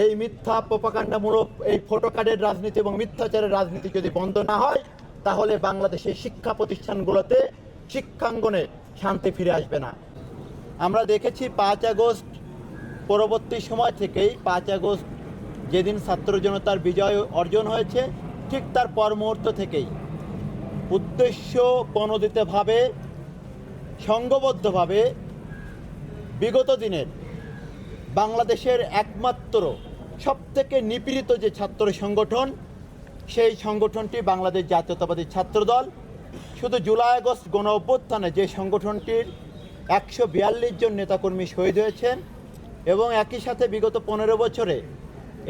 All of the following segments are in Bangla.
এই মিথ্যা প্রপাগান্ডামূলক এই ফটো কার্ডের রাজনীতি এবং মিথ্যাচারের রাজনীতি যদি বন্ধ না হয়, তাহলে বাংলাদেশের শিক্ষা প্রতিষ্ঠানগুলোতে শিক্ষাঙ্গনে শান্তি ফিরে আসবে না। আমরা দেখেছি 5 আগস্ট পরবর্তী সময় থেকেই 5 আগস্ট যেদিন ছাত্র জনতার বিজয় অর্জন হয়েছে, ঠিক তার পর মুহূর্ত থেকেই উদ্দেশ্য প্রণোদিতভাবে সংঘবদ্ধভাবে বিগত দিনের বাংলাদেশের একমাত্র সবথেকে নিপীড়িত যে ছাত্র সংগঠন, সেই সংগঠনটি বাংলাদেশ জাতীয়তাবাদী ছাত্রদল। শুধু জুলাই আগস্ট গণ অভ্যুত্থানে যে সংগঠনটির 142 জন নেতাকর্মী শহীদ হয়েছেন এবং একই সাথে বিগত 15 বছরে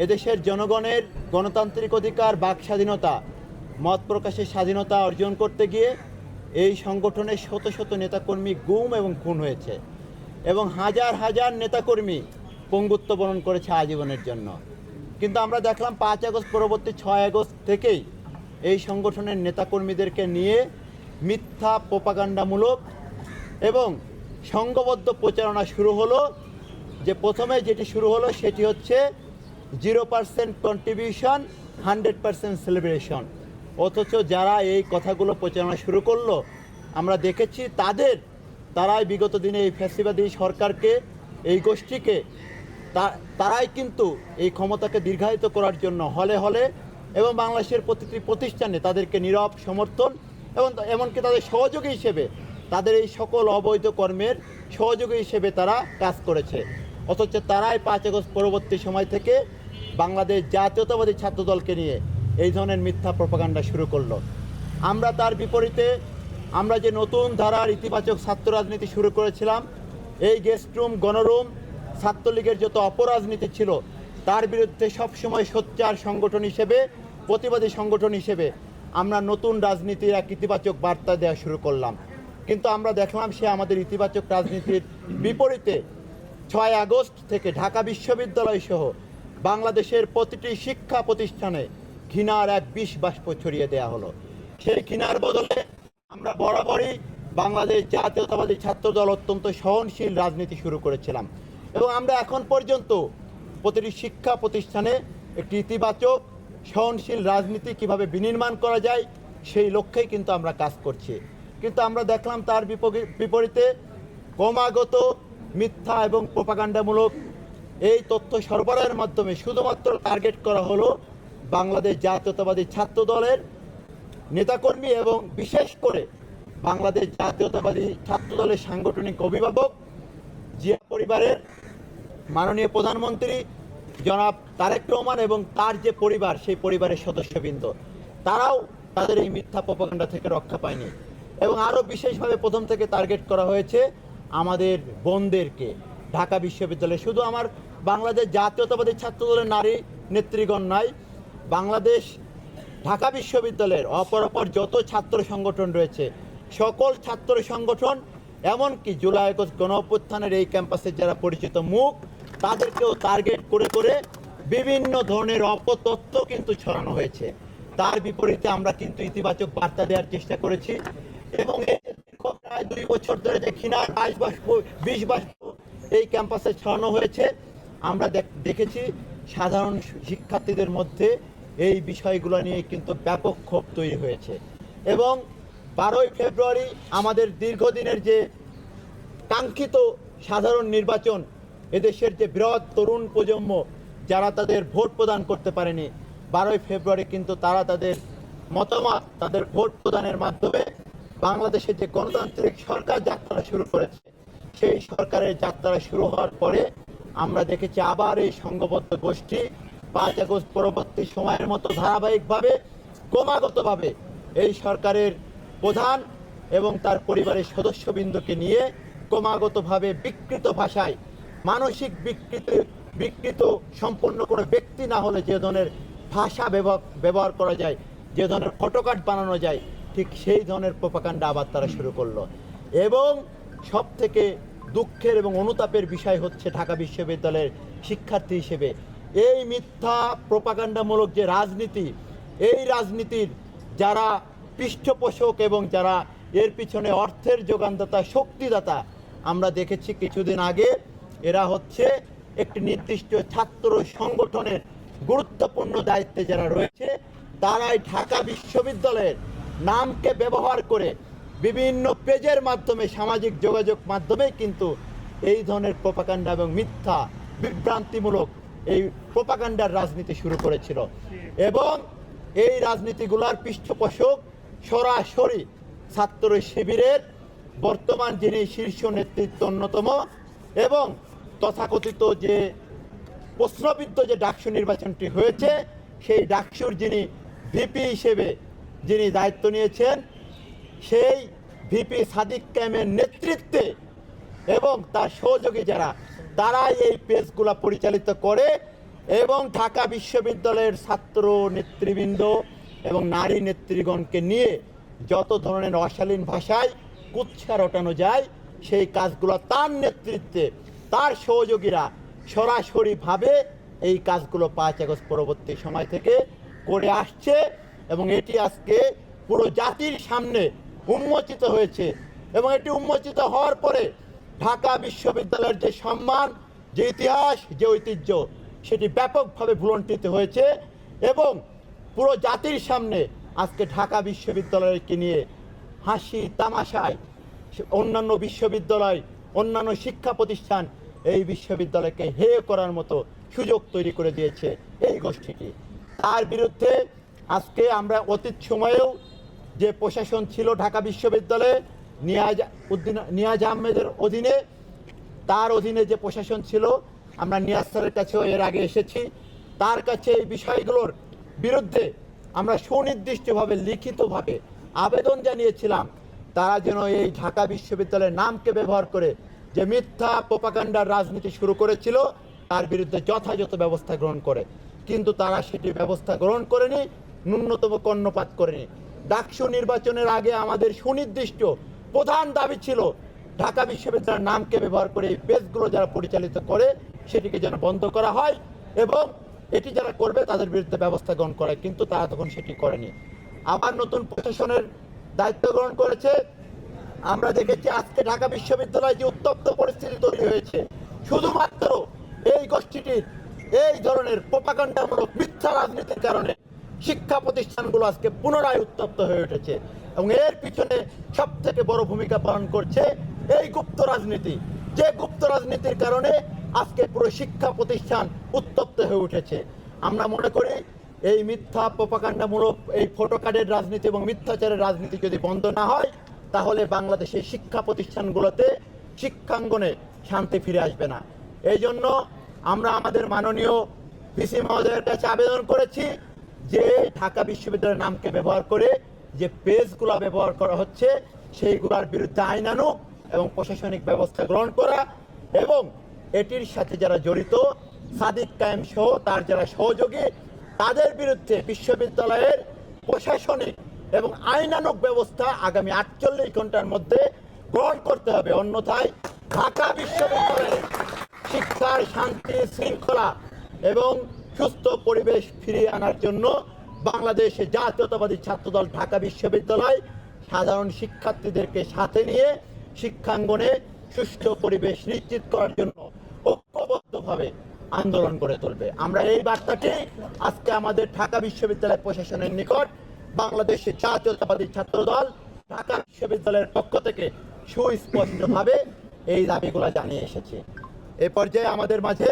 এদেশের জনগণের গণতান্ত্রিক অধিকার, বাক স্বাধীনতা, মত প্রকাশের স্বাধীনতা অর্জন করতে গিয়ে এই সংগঠনের শত শত নেতাকর্মী গুম এবং খুন হয়েছে এবং হাজার হাজার নেতাকর্মী পঙ্গুত্ব বরণ করেছে আজীবনের জন্য। কিন্তু আমরা দেখলাম 5 আগস্ট পরবর্তী 6 আগস্ট থেকেই এই সংগঠনের নেতাকর্মীদেরকে নিয়ে মিথ্যা প্রপাগান্ডামূলক এবং সংঘবদ্ধ প্রচারণা শুরু হলো। যে প্রথমে যেটি শুরু হলো সেটি হচ্ছে 0% কন্ট্রিবিউশন 100% সেলিব্রেশন। অথচ যারা এই কথাগুলো প্রচারণা শুরু করলো, আমরা দেখেছি তারাই বিগত দিনে এই ফ্যাসিবাদী সরকারকে, এই গোষ্ঠীকে তারাই কিন্তু এই ক্ষমতাকে দীর্ঘায়িত করার জন্য হলে হলে এবং বাংলাদেশের প্রতিটি প্রতিষ্ঠানে তাদেরকে নীরব সমর্থন এবং এমনকি তাদের সহযোগী হিসেবে, তাদের এই সকল অবৈধ কর্মের সহযোগী হিসেবে তারা কাজ করেছে। অথচ তারাই 5 আগস্ট পরবর্তী সময় থেকে বাংলাদেশ জাতীয়তাবাদী ছাত্রদলকে নিয়ে এই ধরনের মিথ্যা প্রপাগান্ডা শুরু করলো। আমরা তার বিপরীতে আমরা যে নতুন ধারার ইতিবাচক ছাত্র রাজনীতি শুরু করেছিলাম, এই গেস্টরুম, গণরুম, ছাত্রলীগের যত অপরাজনীতি ছিল তার বিরুদ্ধে সবসময় সোচ্চার সংগঠন হিসেবে, প্রতিবাদী সংগঠন হিসেবে আমরা নতুন রাজনীতির এক ইতিবাচক বার্তা দেওয়া শুরু করলাম। কিন্তু আমরা দেখলাম সে আমাদের ইতিবাচক রাজনীতির বিপরীতে 6 আগস্ট থেকে ঢাকা বিশ্ববিদ্যালয় সহ বাংলাদেশের প্রতিটি শিক্ষা প্রতিষ্ঠানে ঘৃণার এক বিষ বাষ্প ছড়িয়ে দেওয়া হলো। সেই ঘৃণার বদলে আমরা বরাবরই বাংলাদেশ জাতীয়তাবাদী ছাত্রদল অত্যন্ত সহনশীল রাজনীতি শুরু করেছিলাম এবং আমরা এখন পর্যন্ত প্রতিটি শিক্ষা প্রতিষ্ঠানে একটি ইতিবাচক সহনশীল রাজনীতি কিভাবে বিনির্মাণ করা যায় সেই লক্ষ্যেই কিন্তু আমরা কাজ করছি। কিন্তু আমরা দেখলাম তার বিপরীতে ক্রমাগত মিথ্যা এবং প্রপাগান্ডামূলক এই তথ্য সরবরাহের মাধ্যমে শুধুমাত্র টার্গেট করা হলো বাংলাদেশ জাতীয়তাবাদী ছাত্রদলের নেতাকর্মী এবং বিশেষ করে বাংলাদেশ জাতীয়তাবাদী ছাত্রদলের সাংগঠনিক অভিভাবক, জিয়া পরিবারের মাননীয় প্রধানমন্ত্রী জনাব তারেক রহমান এবং তার যে পরিবার, সেই পরিবারের সদস্যবৃন্দ, তারাও তাদের এই মিথ্যা প্রপাগান্ডা থেকে রক্ষা পায়নি। এবং আরও বিশেষভাবে প্রথম থেকে টার্গেট করা হয়েছে আমাদের বোনদেরকে। ঢাকা বিশ্ববিদ্যালয়ে শুধু আমার বাংলাদেশ জাতীয়তাবাদী ছাত্রদলের নারী নেতৃগণ নয়, বাংলাদেশ ঢাকা বিশ্ববিদ্যালয়ের অপর যত ছাত্র সংগঠন রয়েছে, সকল ছাত্র সংগঠন, এমনকি জুলাই আগস্ট গণ অভ্যুত্থানের এই ক্যাম্পাসের যারা পরিচিত মুখ, তাদেরকেও টার্গেট করে করে বিভিন্ন ধরনের অপতথ্য কিন্তু ছড়ানো হয়েছে। তার বিপরীতে আমরা কিন্তু ইতিবাচক বার্তা দেওয়ার চেষ্টা করেছি এবং এই প্রায় 2 বছর ধরে যে ঘৃণার বিষ বাষ্প এই ক্যাম্পাসে ছড়ানো হয়েছে, আমরা দেখেছি সাধারণ শিক্ষার্থীদের মধ্যে এই বিষয়গুলো নিয়ে কিন্তু ব্যাপক ক্ষোভ তৈরি হয়েছে। এবং 12ই ফেব্রুয়ারি আমাদের দীর্ঘদিনের যে কাঙ্ক্ষিত সাধারণ নির্বাচন, এদেশের যে বৃহৎ তরুণ প্রজন্ম যারা তাদের ভোট প্রদান করতে পারেনি, 12ই ফেব্রুয়ারি কিন্তু তারা তাদের মতামত, তাদের ভোট প্রদানের মাধ্যমে বাংলাদেশের যে গণতান্ত্রিক সরকার যাত্রা শুরু করেছে, সেই সরকারের যাত্রা শুরু হওয়ার পরে আমরা দেখেছি আবার এই সংঘবদ্ধ গোষ্ঠী 5 আগস্ট পরবর্তী সময়ের মতো ধারাবাহিকভাবে ক্রমাগতভাবে এই সরকারের প্রধান এবং তার পরিবারের সদস্যবৃন্দকে নিয়ে ক্রমাগতভাবে বিকৃত ভাষায়, মানসিক বিকৃত সম্পন্ন কোনো ব্যক্তি না হলে যে ধরনের ভাষা ব্যবহার করা যায়, যে ধরনের ফটোকার্ড বানানো যায়, ঠিক সেই ধরনের প্রপাগান্ডা আবার তারা শুরু করলো। এবং সব থেকে দুঃখের এবং অনুতাপের বিষয় হচ্ছে ঢাকা বিশ্ববিদ্যালয়ের শিক্ষার্থী হিসেবে এই মিথ্যা প্রপাগান্ডামূলক যে রাজনীতি, এই রাজনীতির যারা পৃষ্ঠপোষক এবং যারা এর পিছনে অর্থের যোগানদাতা, শক্তিদাতা, আমরা দেখেছি কিছুদিন আগে এরা হচ্ছে একটি নির্দিষ্ট ছাত্র সংগঠনের গুরুত্বপূর্ণ দায়িত্বে যারা রয়েছে, তারাই ঢাকা বিশ্ববিদ্যালয়ের নামকে ব্যবহার করে বিভিন্ন পেজের মাধ্যমে, সামাজিক যোগাযোগ মাধ্যমে কিন্তু এই ধরনের প্রোপাগান্ডা এবং মিথ্যা বিভ্রান্তিমূলক এই প্রোপাগান্ডার রাজনীতি শুরু করেছিল। এবং এই রাজনীতিগুলোর পৃষ্ঠপোষক সরাসরি ছাত্র শিবিরের বর্তমান যিনি শীর্ষ নেতৃত্ব অন্যতম এবং তথাকথিত যে প্রশ্নবিদ্ধ যে ডাকসু নির্বাচনটি হয়েছে, সেই ডাকসুর যিনি ভিপি হিসেবে যিনি দায়িত্ব নিয়েছেন, সেই ভিপি সাদিক কায়েমের নেতৃত্বে এবং তার সহযোগী যারা, তারাই এই পেজগুলো পরিচালিত করে এবং ঢাকা বিশ্ববিদ্যালয়ের ছাত্র নেতৃবৃন্দ এবং নারী নেতৃগণকে নিয়ে যত ধরনের অশালীন ভাষায় কুৎসা রটানো যায়, সেই কাজগুলো তার নেতৃত্বে তার সহযোগীরা সরাসরিভাবে এই কাজগুলো 5 আগস্ট পরবর্তী সময় থেকে করে আসছে। এবং এটি আজকে পুরো জাতির সামনে উন্মোচিত হয়েছে। এবং এটি উন্মোচিত হওয়ার পরে ঢাকা বিশ্ববিদ্যালয়ের যে সম্মান, যে ইতিহাস, যে ঐতিহ্য, সেটি ব্যাপকভাবে ভুলণ্ঠিত হয়েছে। এবং পুরো জাতির সামনে আজকে ঢাকা বিশ্ববিদ্যালয়কে নিয়ে হাসি তামাশায় অন্যান্য বিশ্ববিদ্যালয়, অন্যান্য শিক্ষা প্রতিষ্ঠান এই বিশ্ববিদ্যালয়কে হেয় করার মতো সুযোগ তৈরি করে দিয়েছে এই গোষ্ঠীটি। তার বিরুদ্ধে আজকে আমরা অতীত সময়েও যে প্রশাসন ছিল ঢাকা বিশ্ববিদ্যালয়ে নিয়াজ আহমেদের অধীনে, তার অধীনে যে প্রশাসন ছিল, আমরা নিয়াজ স্যারের কাছেও এর আগে এসেছি, তার কাছে এই বিষয়গুলোর বিরুদ্ধে আমরা সুনির্দিষ্টভাবে লিখিতভাবে আবেদন জানিয়েছিলাম, তারা যেন এই ঢাকা বিশ্ববিদ্যালয়ের নামকে ব্যবহার করে যে মিথ্যা প্রোপাগান্ডার রাজনীতি শুরু করেছিল, তার বিরুদ্ধে যথাযথ ব্যবস্থা গ্রহণ করে। কিন্তু তারা সেটি ব্যবস্থা গ্রহণ করেনি, ন্যূনতম কর্ণপাত করেনি। ডাকসু নির্বাচনের আগে আমাদের সুনির্দিষ্ট প্রধান দাবি ছিল ঢাকা বিশ্ববিদ্যালয়ের নামকে ব্যবহার করে এই পেজগুলো যারা পরিচালিত করে সেটিকে যেন বন্ধ করা হয় এবং এটি যারা করবে তাদের বিরুদ্ধে ব্যবস্থা গ্রহণ করে। কিন্তু তারা তখন সেটি করেনি। আবার নতুন প্রশাসনের দায়িত্ব গ্রহণ করেছে। আমরা দেখেছি আজকে ঢাকা বিশ্ববিদ্যালয়ে যে উত্তপ্ত পরিস্থিতি তৈরি হয়েছে, শুধুমাত্র এই গোষ্ঠীটির এই ধরনের প্রোপাগান্ডামূলক মিথ্যা রাজনীতির কারণে শিক্ষা প্রতিষ্ঠানগুলো আজকে পুনরায় উত্তপ্ত হয়ে উঠেছে। এবং এর পিছনে সব থেকে বড় ভূমিকা পালন করছে এই গুপ্ত রাজনীতি, যে গুপ্ত রাজনীতির কারণে আজকে পুরো শিক্ষা প্রতিষ্ঠান উত্তপ্ত হয়ে উঠেছে। আমরা মনে করি এই মিথ্যা প্রোপাগান্ডামূলক এই ফটোকার্ডের রাজনীতি এবং মিথ্যাচারের রাজনীতি যদি বন্ধ না হয়, তাহলে বাংলাদেশের শিক্ষা প্রতিষ্ঠানগুলোতে, শিক্ষাঙ্গনে শান্তি ফিরে আসবে না। এই জন্য আমরা আমাদের মাননীয় ভিসি মহোদয়ের কাছে আবেদন করেছি যে ঢাকা বিশ্ববিদ্যালয়ের নামকে ব্যবহার করে যে পেজগুলো ব্যবহার করা হচ্ছে, সেইগুলোর বিরুদ্ধে আইন আনুক এবং প্রশাসনিক ব্যবস্থা গ্রহণ করা এবং এটির সাথে যারা জড়িত সাদিক কায়েম সহ তার যারা সহযোগী, তাদের বিরুদ্ধে বিশ্ববিদ্যালয়ের প্রশাসনিক এবং আইনানুগ ব্যবস্থা আগামী 48 ঘন্টার মধ্যে গ্রহণ করতে হবে। অন্যথায় ঢাকা বিশ্ববিদ্যালয়ে শিক্ষার শান্তি, শৃঙ্খলা এবং সুস্থ পরিবেশ ফিরিয়ে আনার জন্য বাংলাদেশ জাতীয়তাবাদী ছাত্রদল ঢাকা বিশ্ববিদ্যালয় সাধারণ শিক্ষার্থীদেরকে সাথে নিয়ে শিক্ষাঙ্গনে সুষ্ঠু পরিবেশ নিশ্চিত করার জন্য ঐক্যবদ্ধভাবে আন্দোলন গড়ে তুলবে। আমরা এই বার্তাটি আজকে আমাদের ঢাকা বিশ্ববিদ্যালয় প্রশাসনের নিকট বাংলাদেশের জাতীয়তাবাদী ছাত্রদল ঢাকা বিশ্ববিদ্যালয়ের পক্ষ থেকে সুস্পষ্টভাবে এই দাবিগুলো জানিয়ে এসেছে। এ পর্যায়ে আমাদের মাঝে